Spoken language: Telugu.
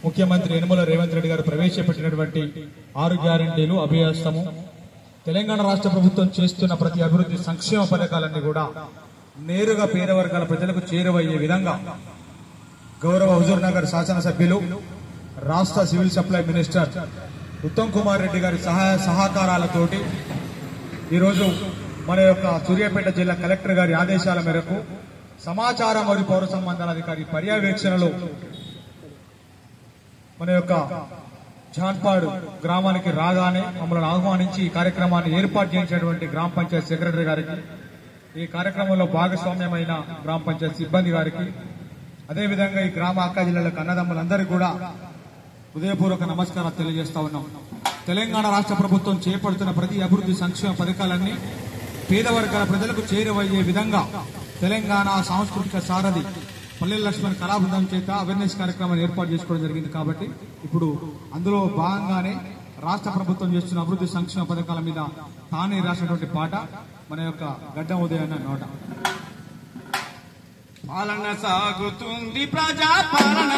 ముఖ్యమంత్రి యనమల రేవంత్ రెడ్డి గారు ప్రవేశపెట్టినటువంటి 6 గ్యారెంటీలు అభయహస్తము తెలంగాణ రాష్ట్ర ప్రభుత్వం చేస్తున్న ప్రతి అభివృద్ధి సంక్షేమ పథకాలన్నీ కూడా నేరుగా పేద వర్గాల ప్రజలకు చేరువయ్యే విధంగా గౌరవ హుజూర్ నగర్ శాసనసభ్యులు రాష్ట్ర civil supply minister Uttam Kumar Reddy గారి సహకారాలతోటి ఈరోజు మన యొక్క సూర్యాపేట జిల్లా కలెక్టర్ గారి ఆదేశాల మేరకు సమాచార మరియు పౌర సంబంధాల అధికారి పర్యవేక్షణలో మన యొక్క జాన్పాడు గ్రామానికి రాగానే మమ్మల్ని ఆహ్వానించి ఈ కార్యక్రమాన్ని ఏర్పాటు చేసినటువంటి గ్రామ పంచాయతీ సెక్రటరీ గారికి, ఈ కార్యక్రమంలో భాగస్వామ్యమైన గ్రామ పంచాయతీ సిబ్బంది గారికి, అదేవిధంగా ఈ గ్రామ అక్క జిల్లాలకు అన్నదమ్ములందరికీ కూడా హృదయపూర్వక నమస్కారాలు తెలియజేస్తా ఉన్నాం. తెలంగాణ రాష్ట్ర ప్రభుత్వం చేపడుతున్న ప్రతి అభివృద్ధి సంక్షేమ పథకాలన్నీ పేద వర్గాల ప్రజలకు చేరువయ్యే విధంగా తెలంగాణ సాంస్కృతిక సారథి పల్లెల లక్ష్మణ్ కళాబృందం చేత అవేర్నెస్ కార్యక్రమాన్ని ఏర్పాటు చేసుకోవడం జరిగింది. కాబట్టి ఇప్పుడు అందులో భాగంగానే రాష్ట్ర ప్రభుత్వం చేస్తున్న అభివృద్ధి సంక్షేమ పథకాల మీద తానే రాసినటువంటి పాట మన యొక్క గడ్డం ఉదయన్న నోట. పాలన సాగుతుంది ప్రజా పాలన